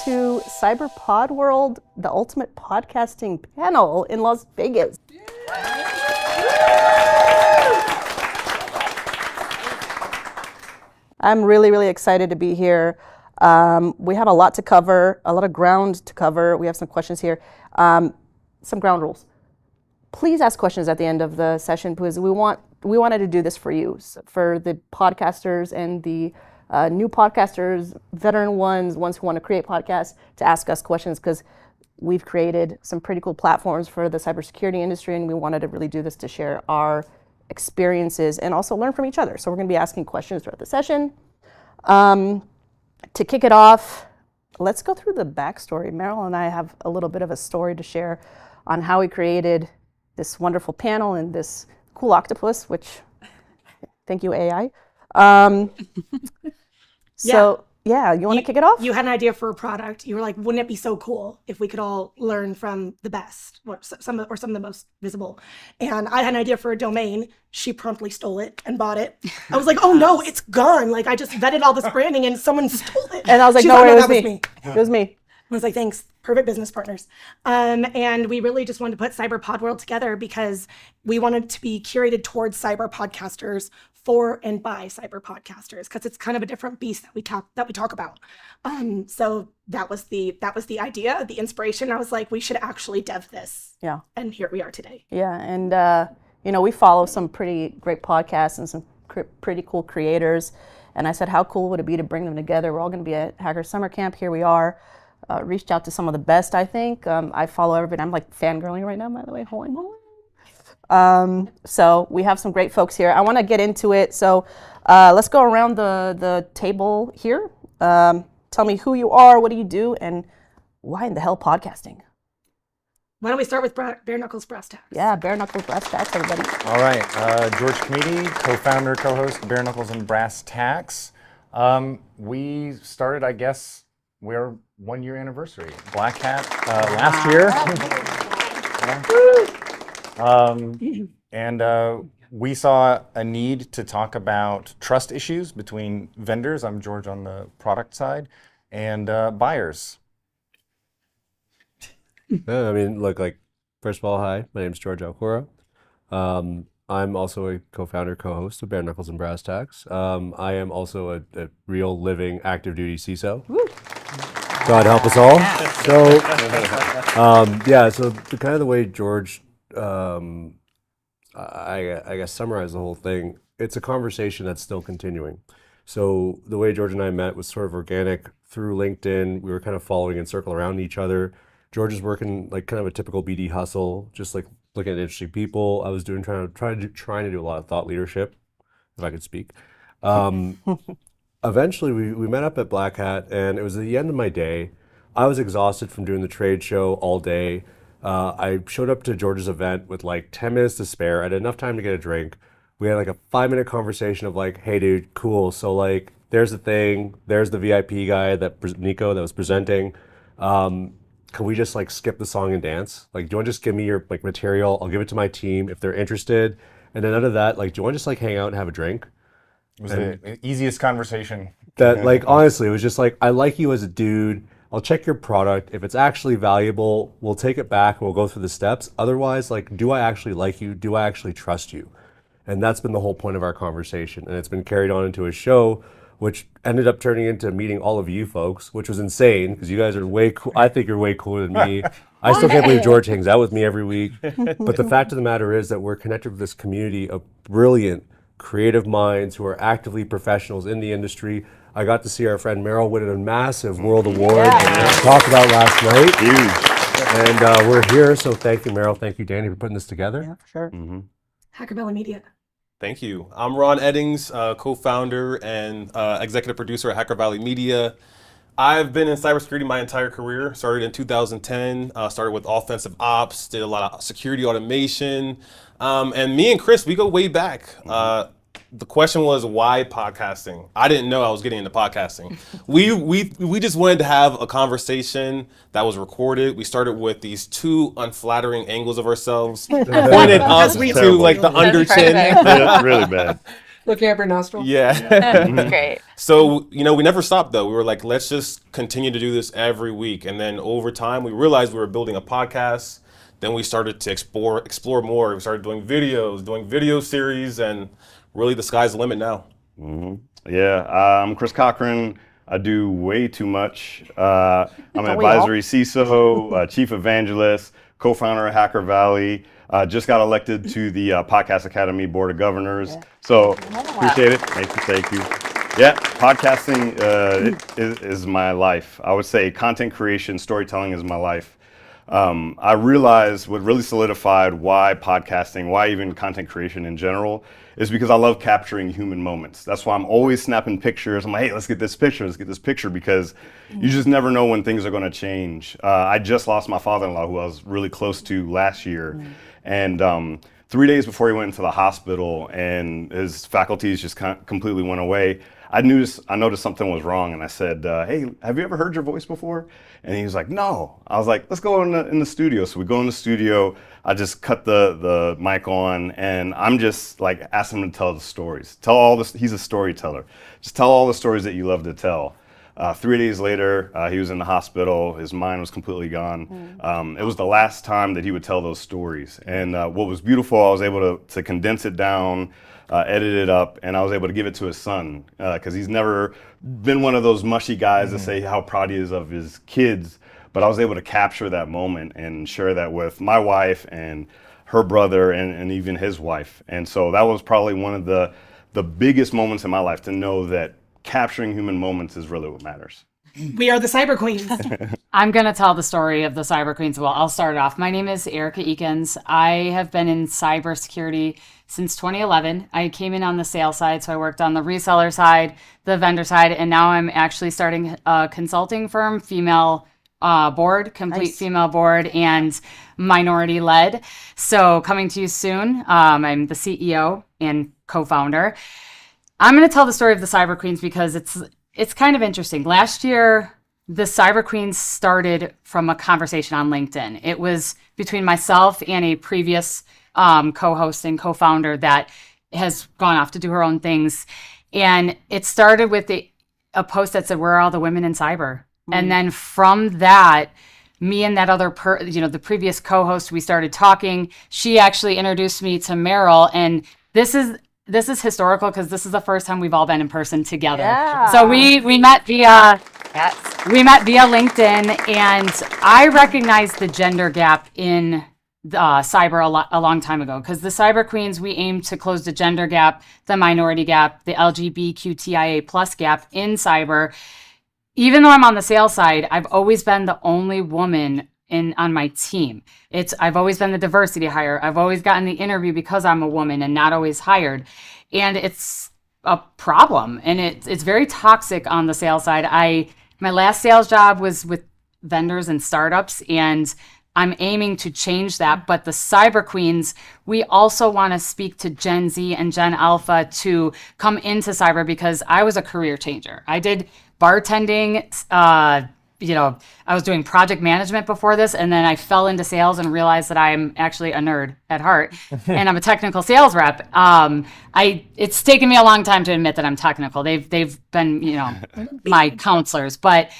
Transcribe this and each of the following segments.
to CyberPod World, the ultimate podcasting panel in Las Vegas. I'm really, really excited to be here. We have a lot to cover, a lot of ground to cover. We have some questions here. Some ground rules. Please ask questions at the end of the session because we wanted to do this for you, for the podcasters and the new podcasters, veteran ones who want to create podcasts, to ask us questions because we've created some pretty cool platforms for the cybersecurity industry, and we wanted to really do this to share our experiences and also learn from each other. So we're going to be asking questions throughout the session. To kick it off, let's go through the backstory. Meryl and I have a little bit of a story to share on how we created this wonderful panel and this cool octopus, which, thank you, AI. Yeah, you want to kick it off? You had an idea for a product. You were like, wouldn't it be so cool if we could all learn from the best or some of the most visible? And I had an idea for a domain. She promptly stole it and bought it. I was like, oh no, it's gone. Like I just vetted all this branding and someone stole it. And I was like, no, it was me. It was me. I was like, thanks, perfect business partners. And we really just wanted to put CyberPod World together because we wanted to be curated towards cyber podcasters for and by cyber podcasters, because it's kind of a different beast that we talk about. So that was the idea, the inspiration. I was like, we should actually dev this. Yeah. And here we are today. Yeah, and we follow some pretty great podcasts and some pretty cool creators. And I said, how cool would it be to bring them together? We're all going to be at Hacker Summer Camp. Here we are. Reached out to some of the best, I think. I follow everybody. I'm like fangirling right now, by the way. So we have some great folks here. I want to get into it. So let's go around the table here. Tell me who you are, what do you do, and why in the hell podcasting? Why don't we start with Bare Knuckles Brass Tacks? Yeah, Bare Knuckles Brass Tacks, everybody. All right, George Comedy, co-founder, co-host, Bare Knuckles and Brass Tacks. We started, I guess, we're 1 year anniversary. Black Hat last year. And we saw a need to talk about trust issues between vendors. I'm George on the product side, and buyers. I mean, look, like, first of all, hi, my name's George Alcora. I'm also a co-founder, co-host of Bare Knuckles and Brass Tacks. I am also a real living active duty CISO. Woo. God help us all. So the kind of the way George, I guess, summarized the whole thing, it's a conversation that's still continuing. So the way George and I met was sort of organic through LinkedIn. We were kind of following in circle around each other. George is working like kind of a typical BD hustle, just like looking at interesting people. I was trying to do a lot of thought leadership, if I could speak. Eventually, we met up at Black Hat, and it was the end of my day. I was exhausted from doing the trade show all day. I showed up to George's event with like 10 minutes to spare. I had enough time to get a drink. We had like a 5-minute conversation of like, hey dude, cool. So like, there's the thing. There's the VIP guy, Nico, that was presenting. Can we just like skip the song and dance? Like, do you want to just give me your like material? I'll give it to my team if they're interested. And then out of that, like, do you want to just like hang out and have a drink? It was the easiest conversation. That like, honestly, it was just like, I like you as a dude. I'll check your product. If it's actually valuable, we'll take it back and we'll go through the steps. Otherwise, like, do I actually like you? Do I actually trust you? And that's been the whole point of our conversation. And it's been carried on into a show, which ended up turning into meeting all of you folks, which was insane because you guys are way cool. I think you're way cooler than me. I still can't believe George hangs out with me every week. But the fact of the matter is that we're connected with this community of brilliant, creative minds who are actively professionals in the industry. I got to see our friend Meryl win a massive world award that we talked about last night. Huge. And we're here, so thank you, Meryl. Thank you, Danny, for putting this together. Yeah, for sure. Mm-hmm. Hacker Belly Media. Thank you. I'm Ron Eddings, co-founder and executive producer at Hacker Valley Media. I've been in cybersecurity my entire career. Started in 2010, started with offensive ops, did a lot of security automation. And me and Chris, we go way back. The question was, why podcasting? I didn't know I was getting into podcasting. We just wanted to have a conversation that was recorded. We started with these two unflattering angles of ourselves, pointed up to like the under chin. Yeah, really bad. Looking up your nostril. Yeah. Great. So, we never stopped though. We were like, let's just continue to do this every week. And then over time, we realized we were building a podcast. Then we started to explore more. We started doing videos, doing video series, and really the sky's the limit now. Yeah, I'm Chris Cochran. I do way too much. I'm an advisory CISO, chief evangelist, co-founder of Hacker Valley. Just got elected to the Podcast Academy Board of Governors. So appreciate it. Thank you. Yeah, podcasting is my life. I would say content creation, storytelling is my life. I realized what really solidified why podcasting, why even content creation in general, is because I love capturing human moments. That's why I'm always snapping pictures. I'm like, hey, let's get this picture, because you just never know when things are going to change. I just lost my father-in-law, who I was really close to last year. And 3 days before he went into the hospital and his faculties just completely went away, I noticed something was wrong, and I said, hey, have you ever heard your voice before? And he was like, no. I was like, let's go in the studio. So we go in the studio, I just cut the mic on, and I'm just like asking him to tell the stories. He's a storyteller. Just tell all the stories that you love to tell. 3 days later, he was in the hospital. His mind was completely gone. It was the last time that he would tell those stories. And what was beautiful, I was able to condense it down, edit it up, and I was able to give it to his son, because he's never been one of those mushy guys that say how proud he is of his kids. But I was able to capture that moment and share that with my wife and her brother and even his wife. And so that was probably one of the biggest moments in my life, to know that capturing human moments is really what matters. We are the Cyber Queens. I'm going to tell the story of the Cyber Queens. Well, I'll start it off. My name is Erica Eakins. I have been in cybersecurity since 2011. I came in on the sales side, so I worked on the reseller side, the vendor side, and now I'm actually starting a consulting firm, female board, complete female board, and minority led. So coming to you soon. I'm the CEO and co-founder. I'm going to tell the story of the Cyber Queens because it's kind of interesting. Last year, the Cyber Queens started from a conversation on LinkedIn. It was between myself and a previous co-host and co-founder that has gone off to do her own things. And it started with a post that said, "Where are all the women in cyber?" And then from that, me and that other, the previous co-host, we started talking. She actually introduced me to Meryl, and this is historical because this is the first time we've all been in person together. Yeah. So we met via LinkedIn, and I recognized the gender gap in cyber a long time ago, because the Cyber Queens, we aim to close the gender gap, the minority gap, the LGBTQIA plus gap in cyber. Even though I'm on the sales side, I've always been the only woman on my team. I've always been the diversity hire. I've always gotten the interview because I'm a woman and not always hired. And it's a problem. And it's very toxic on the sales side. My last sales job was with vendors and startups, and I'm aiming to change that. But the Cyber Queens, we also want to speak to Gen Z and Gen Alpha to come into cyber, because I was a career changer. I did bartending, I was doing project management before this, and then I fell into sales and realized that I'm actually a nerd at heart, and I'm a technical sales rep. It's taken me a long time to admit that I'm technical. They've been, my counselors, but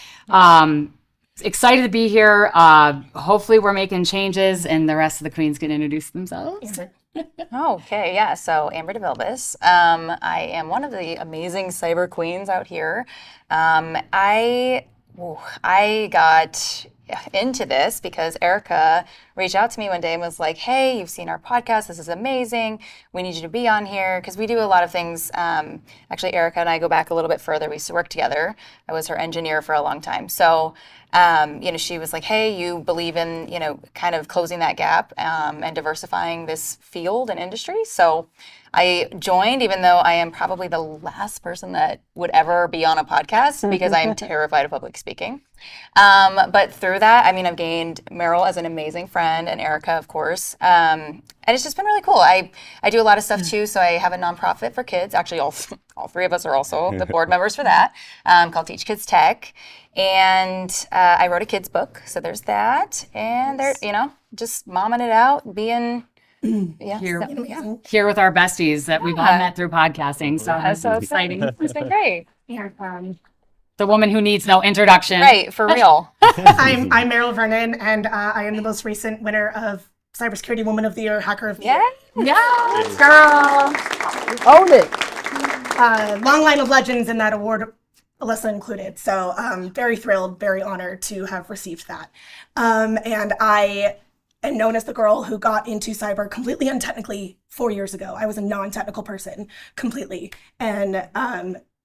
excited to be here. Hopefully we're making changes, and the rest of the queens can introduce themselves. Okay, yeah. So Amber DeVilbiss. I am one of the amazing cyber queens out here. I got into this because Erica reached out to me one day and was like, "Hey, you've seen our podcast. This is amazing. We need you to be on here," because we do a lot of things. Actually, Erica and I go back a little bit further. We used to work together. I was her engineer for a long time. So, she was like, "Hey, you believe in, kind of closing that gap and diversifying this field and industry." So I joined, even though I am probably the last person that would ever be on a podcast because I'm terrified of public speaking. But through that, I've gained Meryl as an amazing friend, and Erica, of course. And it's just been really cool. I do a lot of stuff too. So I have a nonprofit for kids. Actually, all three of us are also the board members for that, called Teach Kids Tech. And I wrote a kids book. So there's that. And they're, just momming it out, being Yeah. here, Amazing. here with our besties that we've all Yeah. met through podcasting. So Yeah, it's so exciting. it's been great. Yeah, the woman who needs no introduction. Right, for real. I'm Meryl Vernon, and I am the most recent winner of Cybersecurity Woman of the Year, Hacker of the Year. Yeah. Yes, girl. Own it. Long line of legends in that award, Alyssa included. So very thrilled, very honored to have received that. And I am known as the girl who got into cyber completely untechnically 4 years ago. I was a non-technical person completely. And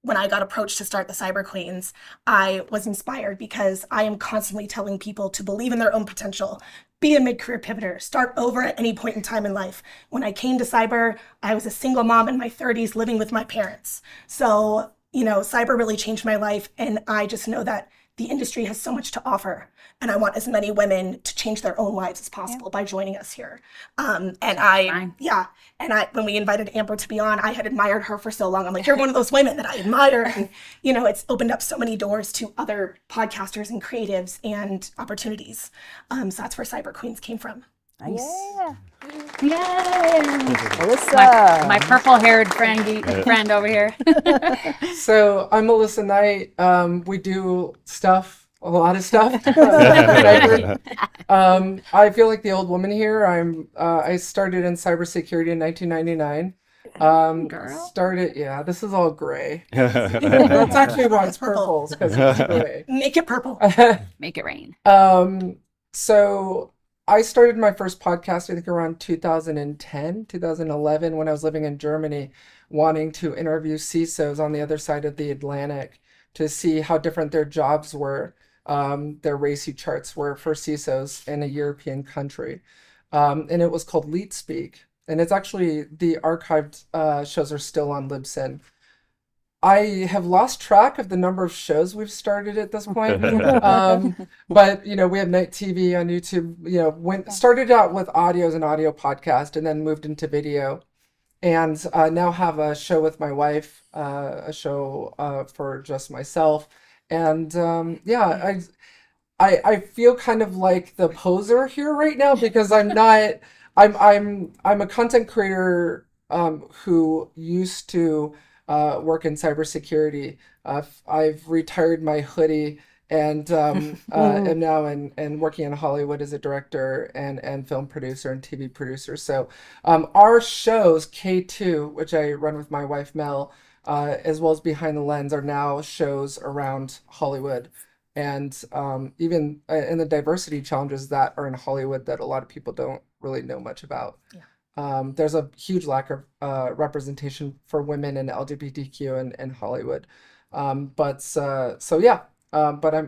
when I got approached to start the Cyber Queens, I was inspired because I am constantly telling people to believe in their own potential, be a mid-career pivoter, start over at any point in time in life. When I came to cyber, I was a single mom in my 30s living with my parents. So, cyber really changed my life, and I just know that the industry has so much to offer, and I want as many women to change their own lives as possible by joining us here. When we invited Amber to be on, I had admired her for so long. I'm like, you're one of those women that I admire, and it's opened up so many doors to other podcasters and creatives and opportunities. So that's where Cyber Queens came from. Nice. Yeah. Alyssa. My purple-haired friend over here. So I'm Melissa Knight. We do a lot of stuff. I feel like the old woman here. I started in cybersecurity in 1999. This is all gray. That's actually why it's purple, because it's gray. Make it purple. Make it rain. So I started my first podcast, I think around 2010, 2011, when I was living in Germany, wanting to interview CISOs on the other side of the Atlantic to see how different their jobs were, their RACI charts were for CISOs in a European country. And it was called Leet Speak. And it's actually, the archived shows are still on Libsyn. I have lost track of the number of shows we've started at this point. But, we have night TV on YouTube, started out with audio as an audio podcast and then moved into video. And now have a show with my wife, a show for just myself. And I feel kind of like the poser here right now because I'm a content creator who used to work in cybersecurity. I've retired my hoodie and am now and working in Hollywood as a director and film producer and TV producer. So our shows, K2, which I run with my wife Mel, as well as Behind the Lens, are now shows around Hollywood. And even in the diversity challenges that are in Hollywood that a lot of people don't really know much about. Yeah. There's a huge lack of representation for women and LGBTQ in Hollywood. But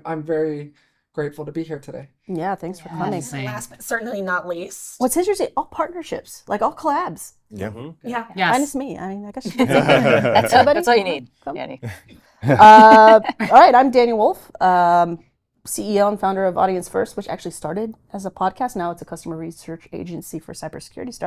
I'm very grateful to be here today. Yeah, thanks for coming. Last but certainly not least. What's interesting, all partnerships, like all collabs. Yeah. Yeah. Yes. Minus me. I mean, I guess. That's all you need. Danny. All right, I'm Daniel Wolf, CEO and founder of Audience First, which actually started as a podcast. Now it's a customer research agency for cybersecurity. Started